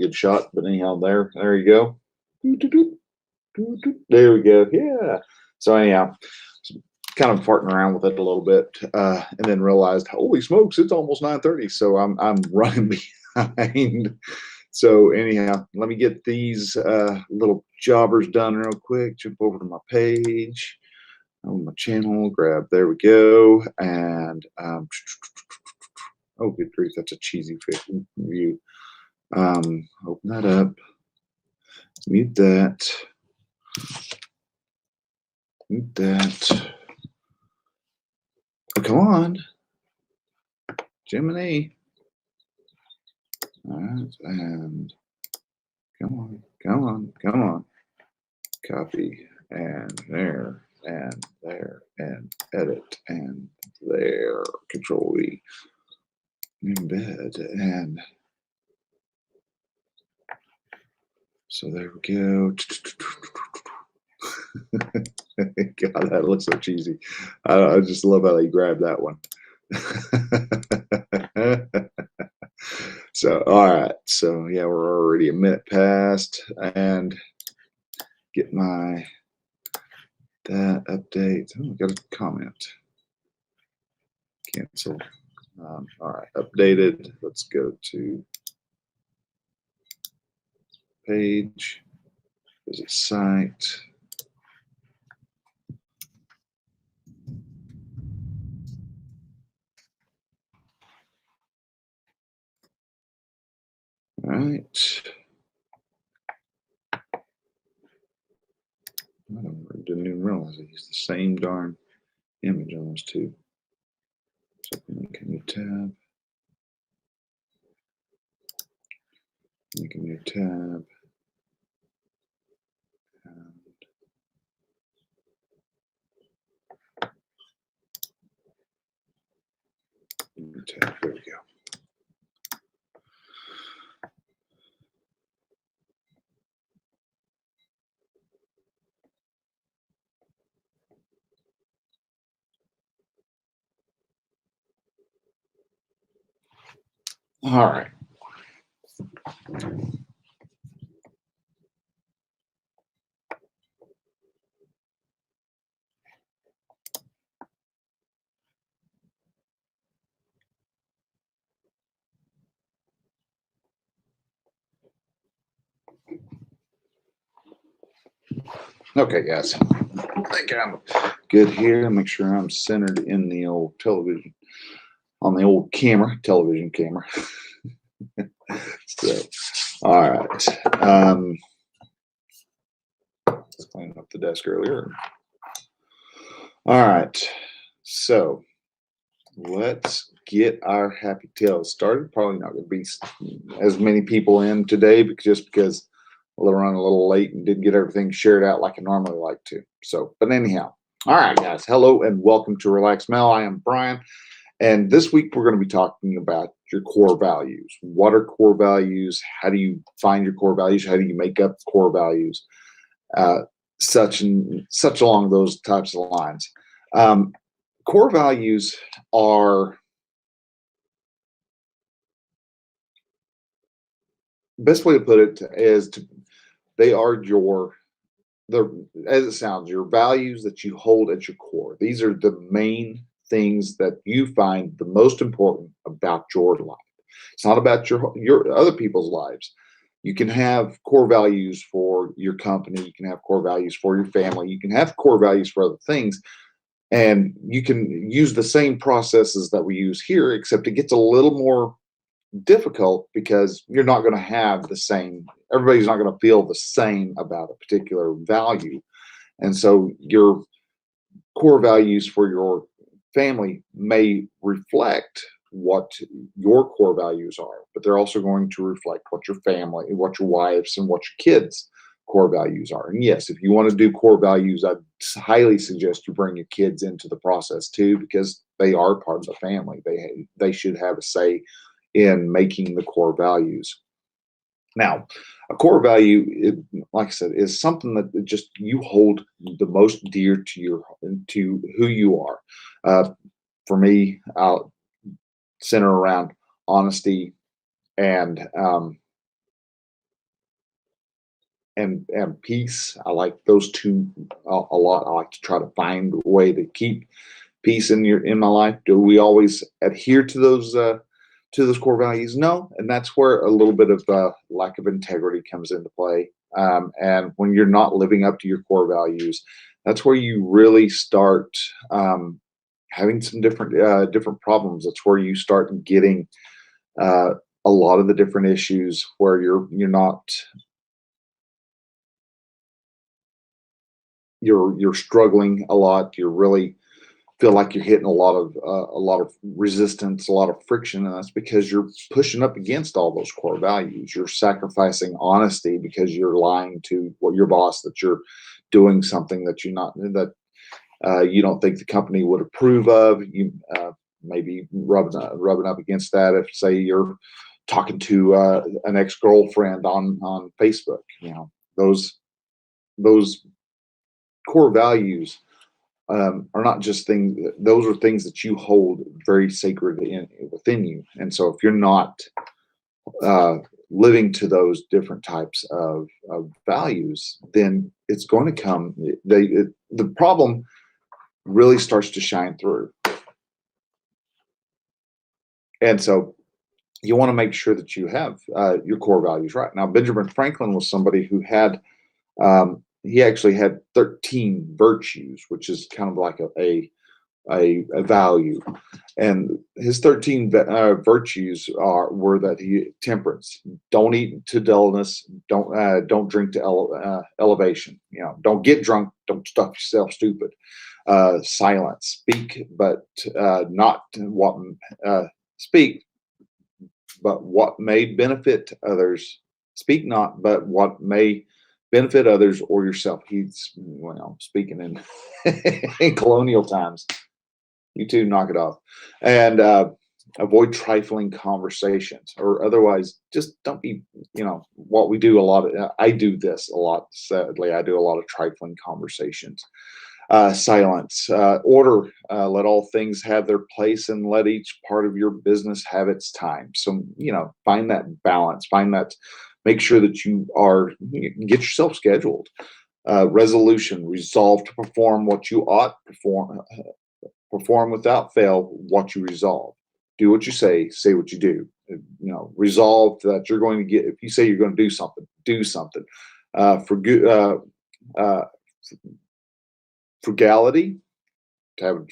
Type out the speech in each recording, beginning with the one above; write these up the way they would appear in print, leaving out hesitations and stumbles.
good shot. But anyhow, there you go. There we go. Yeah. So anyhow, kind of farting around with it a little bit, and then realized, holy smokes, it's almost 9:30. So I'm running behind. So anyhow, let me get these little jobbers done real quick. Jump over to my page, on my channel, grab, there we go. And oh, good grief, that's a cheesy view. Open that up, mute that, mute that. Oh, come on, Jiminy. All right, and come on. Copy, and there, and edit, and there. Control V, embed, and so there we go. God, that looks so cheesy. I just love how they grab that one. So, all right. So, yeah, we're already a minute past, and get my that update. Oh, got a comment. Cancel. All right, updated. Let's go to page. Visit site. All right. I didn't even realize I used the same darn image on those two. So make a new tab. Make a new tab. And new tab. There we go. All right. Okay, guys. I think I'm good here. Make sure I'm centered in the old television, on the old camera, television camera. So, all right. Let's clean up the desk earlier. All right. So let's get our happy tales started. Probably not going to be as many people in today, just because we'll run a little late and didn't get everything shared out like I normally like to. So, but anyhow, all right, guys. Hello and welcome to Relax Mel. I am Brian, and this week we're going to be talking about your core values. What are core values? How do you find your core values? How do you make up core values? Such along those types of lines. Core values are, best way to put it is they are as it sounds, your values that you hold at your core. These are the main things that you find the most important about your life. It's not about your other people's lives. You can have core values for your company. You can have core values for your family. You can have core values for other things. And you can use the same processes that we use here, except it gets a little more difficult because you're not going to have the same, everybody's not going to feel the same about a particular value. And so your core values for your family may reflect what your core values are, but they're also going to reflect what your family, what your wives, and what your kids' core values are. And yes, if you want to do core values, I'd highly suggest you bring your kids into the process too, because they are part of the family. They should have a say in making the core values. Now, a core value, like I said, is something that just you hold the most dear to who you are. For me, I'll center around honesty and and peace. I like those two a lot. I like to try to find a way to keep peace in my life. Do we always adhere to those core values? No, and that's where a little bit of lack of integrity comes into play. And when you're not living up to your core values, that's where you really start having some different problems. That's where you start getting a lot of the different issues where you're struggling a lot. You really feel like you're hitting a lot of resistance, a lot of friction, and that's because you're pushing up against all those core values. You're sacrificing honesty because you're lying to your boss that you're doing something that you don't think the company would approve of. You maybe rubbing up against that if, say, you're talking to an ex-girlfriend on Facebook. Those core values are not just things. Those are things that you hold very sacred within you. And so if you're not living to those different types of values, then it's going to come. The problem really starts to shine through. And so you want to make sure that you have your core values right. Now, Benjamin Franklin was somebody who had he actually had 13 virtues, which is kind of like a value. And his 13 virtues were that he temperance, don't eat to dullness, don't drink to elevation, don't get drunk, don't stuff yourself stupid. Silence, speak, but not what speak, but what may benefit others. Speak not, but what may benefit others or yourself. He's speaking in in colonial times. You two knock it off, and avoid trifling conversations, or otherwise just don't be. What we do a lot of. I do this a lot. Sadly, I do a lot of trifling conversations. Silence, order, let all things have their place and let each part of your business have its time. So, find that balance, make sure that get yourself scheduled. Resolution, resolve to perform what you ought perform without fail what you resolve. Do what you say what you do. Resolve that you're going to get, if you say you're going to do something, do something. For good, frugality, to have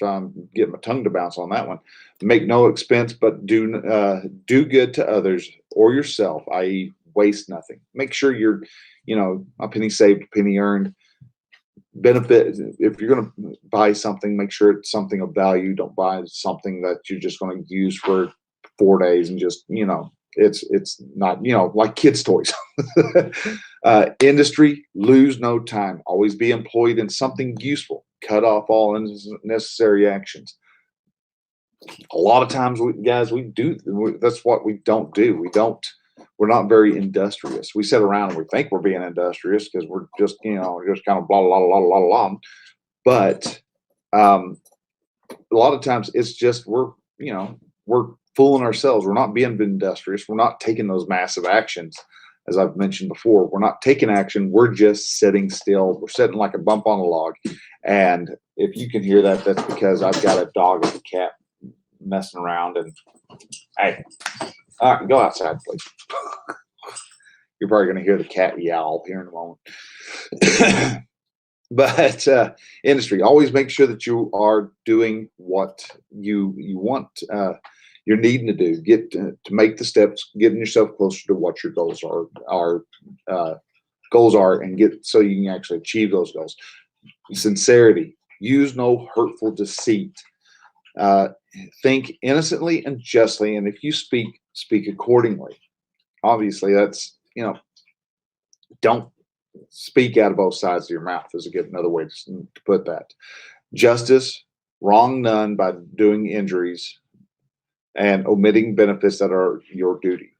get my tongue to bounce on that one. Make no expense, but do good to others or yourself, i.e., waste nothing. Make sure you're, a penny saved, a penny earned. Benefit. If you're going to buy something, make sure it's something of value. Don't buy something that you're just going to use for 4 days and just, it's not, like kids' toys. Industry, lose no time. Always be employed in something useful. Cut off all unnecessary actions. A lot of times, that's what we don't do. We're not very industrious. We sit around and we think we're being industrious because we're just, just kind of blah, blah, blah, blah, blah. But a lot of times it's just we're fooling ourselves. We're not being industrious. We're not taking those massive actions. As I've mentioned before, we're not taking action. We're just sitting still. We're sitting like a bump on a log. And if you can hear that, that's because I've got a dog and a cat messing around. And hey, all right, go outside, please. You're probably going to hear the cat yowl here in a moment. But industry, always make sure that you are doing what you want. You're needing to do, get to make the steps, getting yourself closer to what your goals are, and get so you can actually achieve those goals. Sincerity, use no hurtful deceit. Think innocently and justly, and if you speak accordingly. Obviously, that's don't speak out of both sides of your mouth is another way to put that. Justice, wrong none by doing injuries and omitting benefits that are your duty.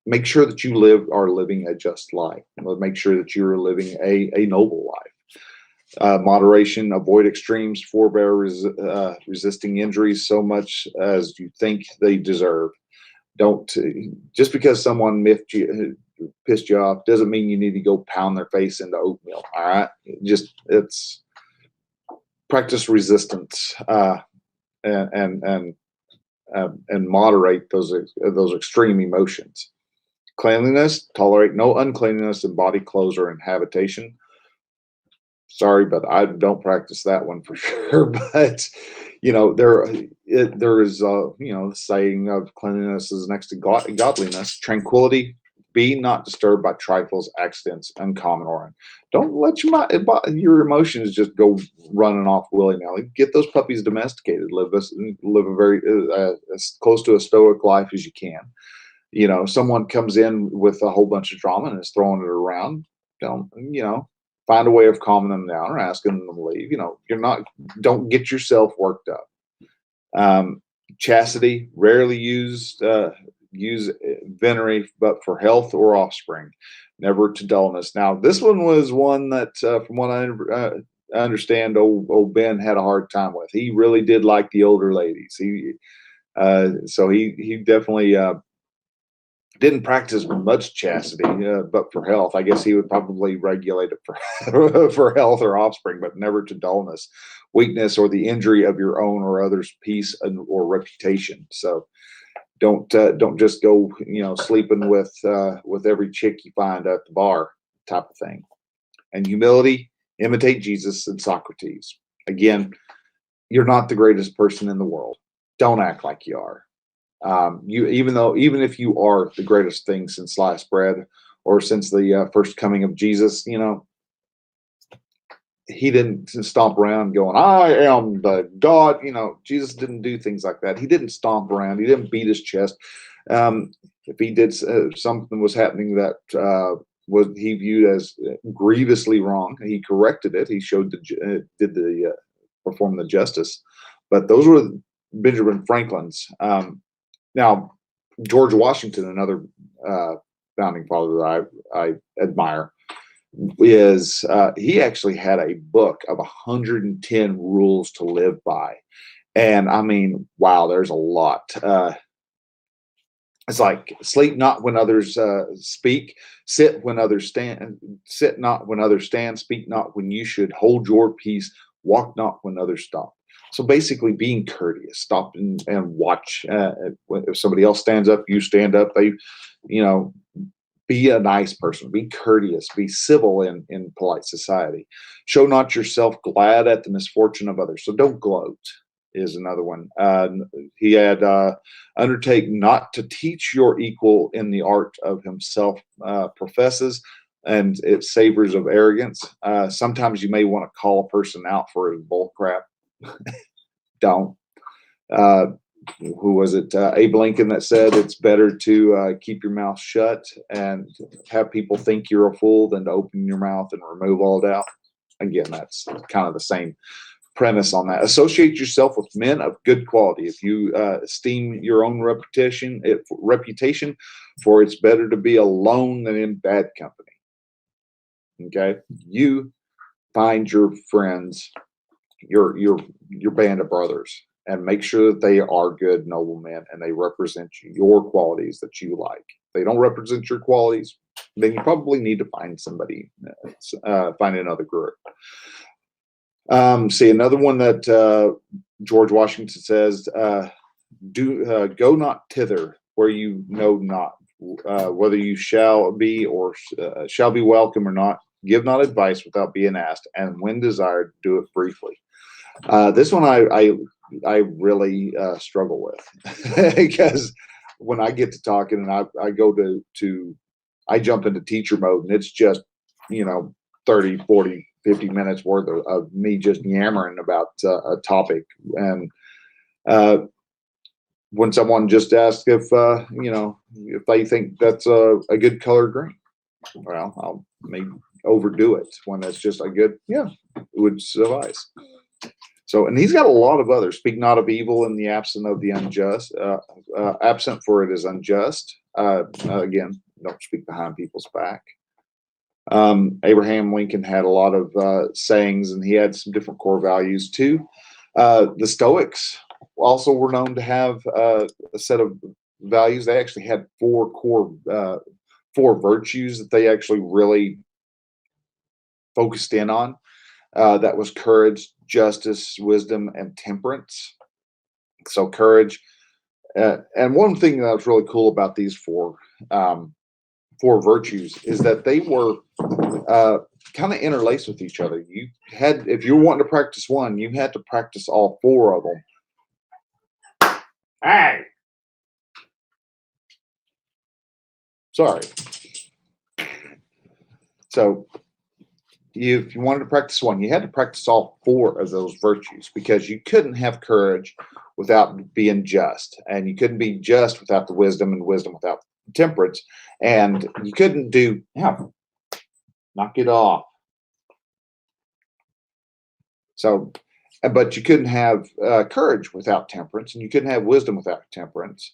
Make sure that you are living a just life. Make sure that you're living a noble life. Moderation, avoid extremes, forbear resisting injuries so much as you think they deserve. Don't just because someone miffed you, pissed you off doesn't mean you need to go pound their face into oatmeal. All right, it's practice resistance, and and moderate those extreme emotions. Cleanliness, tolerate no uncleanliness in body, clothes, or in habitation. Sorry, but I don't practice that one for sure. But there is the saying of cleanliness is next to godliness. Tranquility, be not disturbed by trifles, accidents, uncommon or don't let your emotions just go running off willy nilly. Get those puppies domesticated. Live a very as close to a stoic life as you can. Someone comes in with a whole bunch of drama and is throwing it around. Don't find a way of calming them down or asking them to leave. Don't get yourself worked up. Chastity, rarely use venery, but for health or offspring, never to dullness. Now, this one was one that, from what I understand, old Ben had a hard time with. He really did like the older ladies. So he definitely didn't practice much chastity, but for health, I guess he would probably regulate it for for health or offspring, but never to dullness, weakness, or the injury of your own or others' peace or reputation. So don't just go sleeping with every chick you find at the bar type of thing. And humility, imitate Jesus and Socrates. Again, you're not the greatest person in the world. Don't act like you are. Even if you are the greatest thing since sliced bread or since the first coming of Jesus, he didn't stomp around going, I am the God. Jesus didn't do things like that. He didn't stomp around. He didn't beat his chest. If he did something was happening that was he viewed as grievously wrong, he corrected it. He showed performed the justice. But those were Benjamin Franklin's. Now, George Washington, another founding father that I admire, is he actually had a book of 110 rules to live by. And I mean, wow, there's a lot. It's like sleep not when others speak, sit when others stand, sit not when others stand, speak not when you should, hold your peace, walk not when others stop. So basically being courteous, stop and watch. If somebody else stands up, you stand up. Be a nice person, be courteous, be civil in polite society. Show not yourself glad at the misfortune of others. So don't gloat is another one. He had undertake not to teach your equal in the art of himself professes, and it savors of arrogance. Sometimes you may want to call a person out for his bull crap. Don't. Who was it? Abe Lincoln that said it's better to keep your mouth shut and have people think you're a fool than to open your mouth and remove all doubt. Again, that's kind of the same premise on that. Associate yourself with men of good quality. If you esteem your own reputation, for it's better to be alone than in bad company. Okay, you find your friends, your band of brothers, and make sure that they are good, noble men, and they represent your qualities that you like. If they don't represent your qualities, then you probably need to find somebody, find another group. See, another one that George Washington says, go not thither where you know not, whether you shall be or shall be welcome or not. Give not advice without being asked, and when desired, do it briefly. This one I really struggle with because when I get to talking and I go to I jump into teacher mode and it's just 30, 40, 50 minutes worth of me just yammering about a topic. And when someone just asks if they think that's a good color green, well, I'll maybe overdo it when that's just a good, it would suffice. So, and he's got a lot of others. Speak not of evil in the absence of the unjust. Absent for it is unjust. Again, don't speak behind people's back. Abraham Lincoln had a lot of sayings, and he had some different core values too. The Stoics also were known to have a set of values. They actually had four four virtues that they actually really focused in on. That was courage, justice, wisdom, and temperance. So courage, and one thing that was really cool about these four virtues is that they were uh, kind of interlaced with each other. You had, if you were wanting to practice one, you had to practice all four of them. Hey, sorry. So if you wanted to practice one, you had to practice all four of those virtues because you couldn't have courage without being just, and you couldn't be just without the wisdom, and wisdom without temperance, and you couldn't do, yeah, knock it off. So, but you couldn't have courage without temperance, and you couldn't have wisdom without temperance.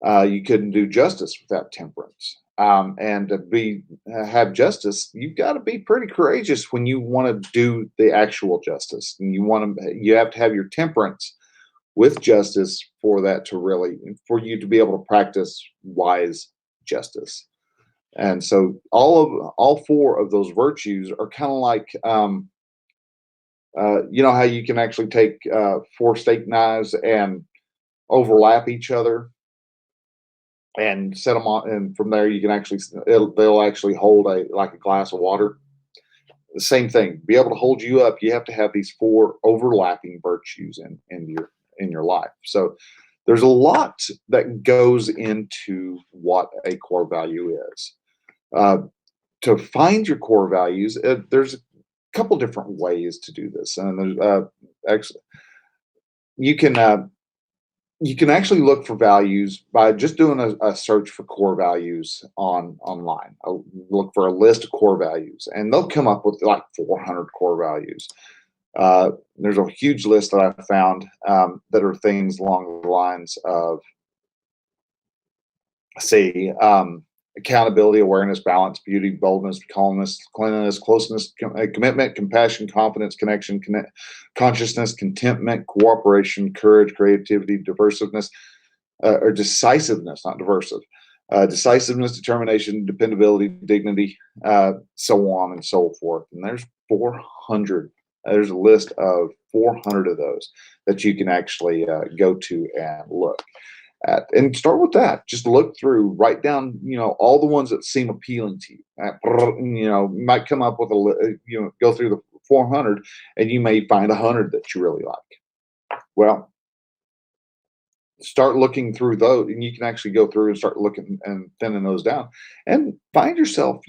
You couldn't do justice without temperance. And to be have justice, you've got to be pretty courageous when you want to do the actual justice, and you have to have your temperance with justice for that to really for you to be able to practice wise justice. And so all four of those virtues are kind of like you know how you can actually take four steak knives and overlap each other and set them on, and from there you can actually they'll actually hold a like a glass of water. The same thing, be able to hold you up, you have to have these four overlapping virtues in your life. So there's a lot that goes into what a core value is. Uh, to find your core values, there's a couple different ways to do this, and there's actually you can you can actually look for values by just doing a search for core values online. I'll look for a list of core values, and they'll come up with like 400 core values. There's a huge list that I found that are things along the lines of, say, accountability, awareness, balance, beauty, boldness, calmness, cleanliness, closeness, commitment, compassion, confidence, connection, consciousness, contentment, cooperation, courage, creativity, diversiveness, or decisiveness, not diversive, decisiveness, determination, dependability, dignity, so on and so forth. And there's 400. There's a list of 400 of those that you can actually go to and look at, and start with that. Just look through, write down, all the ones that seem appealing to you. You might come up with go through the 400, and you may find 100 that you really like. Well, start looking through those, and you can actually go through and start looking and thinning those down, and find yourself,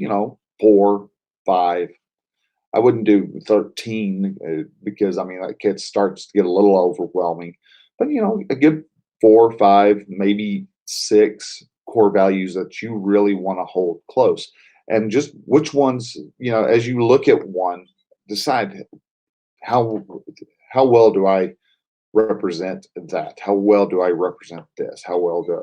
4, 5. I wouldn't do 13 because I mean that kid starts to get a little overwhelming. But a good 4, 5, maybe 6 core values that you really want to hold close, and just which ones, as you look at one, decide how well do I represent that? How well do I represent this? How well do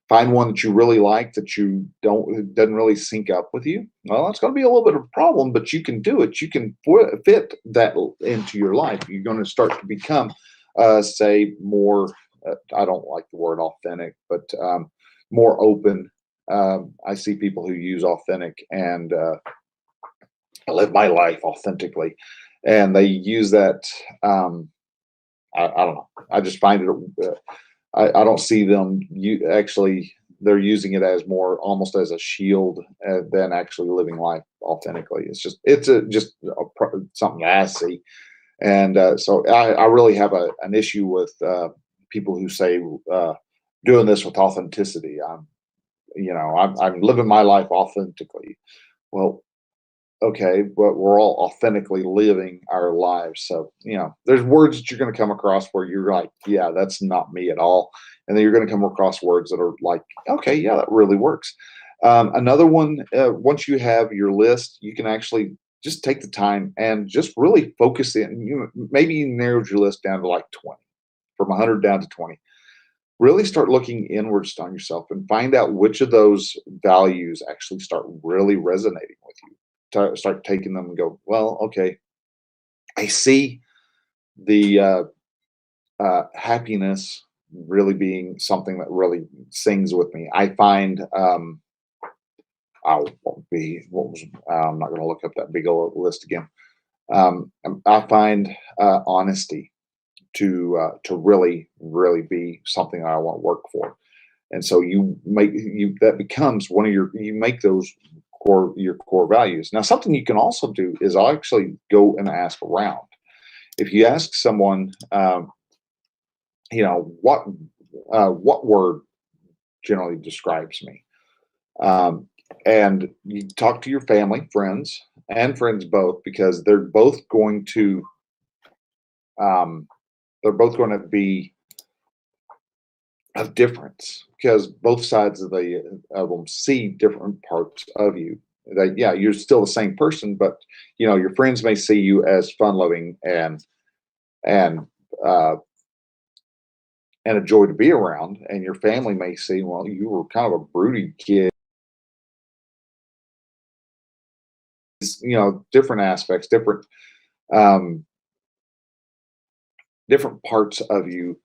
find one that you really like that you don't it doesn't really sync up with you? Well, it's going to be a little bit of a problem, but you can do it. You can fit that into your life. You're going to start to become, say, more. I don't like the word authentic, but more open. I see people who use authentic, and I live my life authentically, and they use that. I don't know. I just find it. I don't see them. You actually, they're using it as more almost as a shield than actually living life authentically. Something that I see, and so I really have an issue with people who say doing this with authenticity. I'm living my life authentically. Well, okay, but we're all authentically living our lives. So, there's words that you're going to come across where you're like, yeah, that's not me at all. And then you're going to come across words that are like, okay, yeah, that really works. Another one, once you have your list, you can actually just take the time and just really focus in. Maybe you narrowed your list down to like 20, from 100 down to 20. Really start looking inwards on yourself and find out which of those values actually start really resonating with you. Start taking them and go, well, okay, I see the happiness really being something that really sings with me. I find I won't be, what was, I'm not going to look up that big old list again. I find honesty to really, really be something that I want to work for. And so that becomes one of you make those your core values. Now, something you can also do is I'll actually go and ask around. If you ask someone, you know, what word generally describes me, um, and you talk to your family, friends, and friends both, because um, they're both going to be of difference because both sides of them see different parts of you. That yeah, you're still the same person, but you know your friends may see you as fun loving and uh, and a joy to be around, and your family may see, well, you were kind of a broody kid. You know, different aspects, um, different parts of you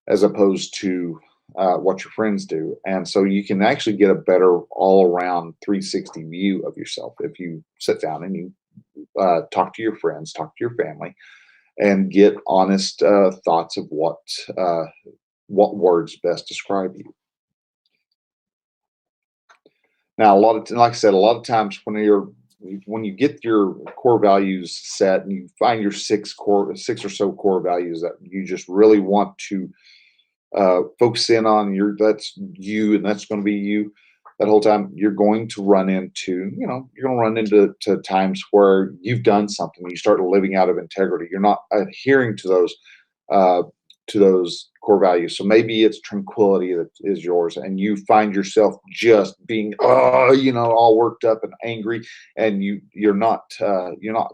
as opposed to what your friends do. And so you can actually get a better all around 360 view of yourself if you sit down and you talk to your friends, talk to your family, and get honest thoughts of what words best describe you. Now, like I said, a lot of times when you get your core values set and you find your six or so core values that you just really want to focus in on, that's you and that's going to be you that whole time. You're going to run into, you're going to run into times where you've done something, you start living out of integrity, you're not adhering uh, to those core values. So maybe it's tranquility that is yours, and you find yourself just being, all worked up and angry, and you're not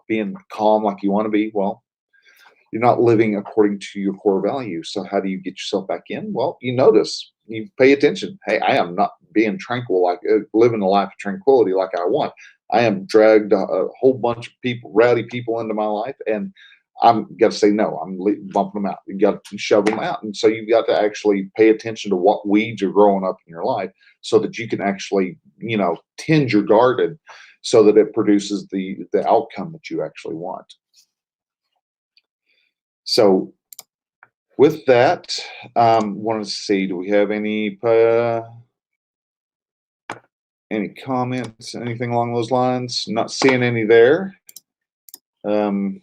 being calm like you want to be. Well, you're not living according to your core values. So how do you get yourself back in? Well, you notice, you pay attention. Hey, I am not being tranquil, like living a life of tranquility like I want. I am dragged a whole bunch of people, rowdy people into my life, and I'm got to say no. I'm bumping them out. You got to shove them out, and so you've got to actually pay attention to what weeds are growing up in your life, so that you can actually, tend your garden, so that it produces the outcome that you actually want. So with that, wanted to see, do we have any comments, anything along those lines? Not seeing any there. Um,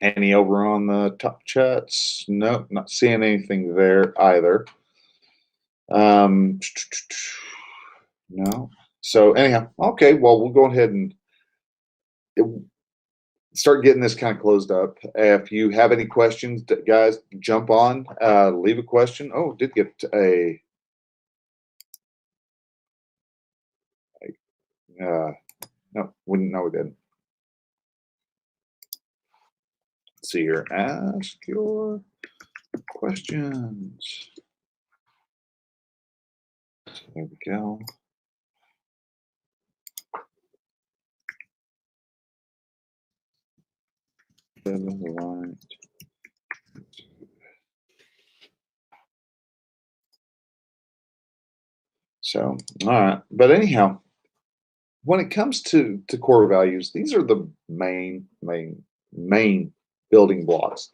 any over on the top chats? Nope, not seeing anything there either. No. So anyhow, okay. Well, we'll go ahead and start getting this kind of closed up. If you have any questions, guys, jump on, leave a question. Oh, did get no, we didn't. Let's see here. Ask your questions. There we go. Right. So, all right. But anyhow, when it comes to core values, these are the main building blocks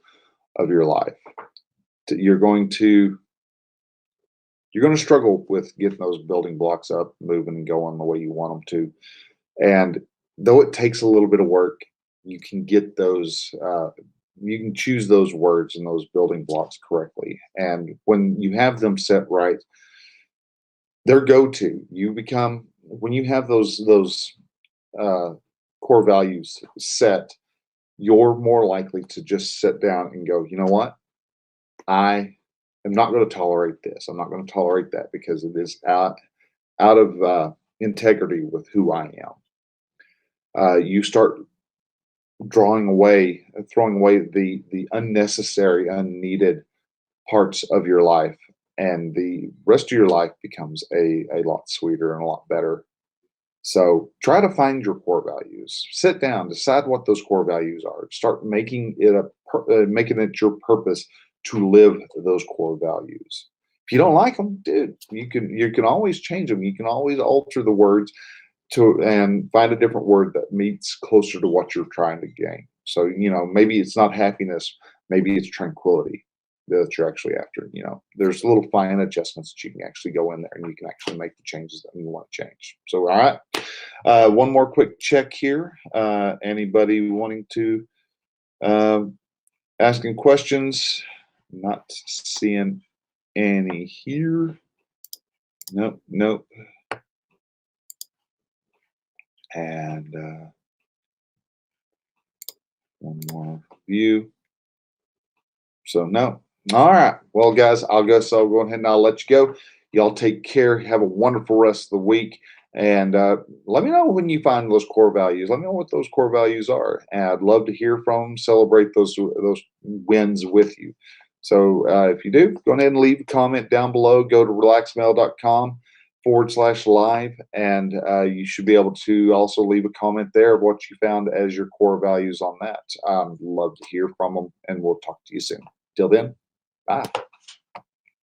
of your life. You're going to struggle with getting those building blocks up, moving and going the way you want them to. And though it takes a little bit of work, you can get those. You can choose those words and those building blocks correctly. And when you have them set right, they're go-to. You become, when you have those uh, core values set, you're more likely to just sit down and go, you know what? I am not going to tolerate this. I'm not going to tolerate that, because it is out of integrity with who I am. You start throwing away the unnecessary, unneeded parts of your life, and the rest of your life becomes a lot sweeter and a lot better. So try to find your core values. Sit down, decide what those core values are. Start making it your purpose to live those core values. If you don't like them, dude, you can always change them. You can always alter the words to and find a different word that meets closer to what you're trying to gain. So, maybe it's not happiness, maybe it's tranquility that you're actually after. There's little fine adjustments that you can actually go in there and you can actually make the changes that you want to change. So, all right. One more quick check here. Anybody wanting to asking questions? Not seeing any here. Nope, nope. And one more view. So no. All right. Well, guys, I'll go ahead and I'll let you go. Y'all take care. Have a wonderful rest of the week. And let me know when you find those core values. Let me know what those core values are. And I'd love to hear from them, celebrate those wins with you. So if you do, go ahead and leave a comment down below. Go to relaxmail.com/live. And you should be able to also leave a comment there of what you found as your core values on that. Love to hear from them. And we'll talk to you soon. Till then, bye.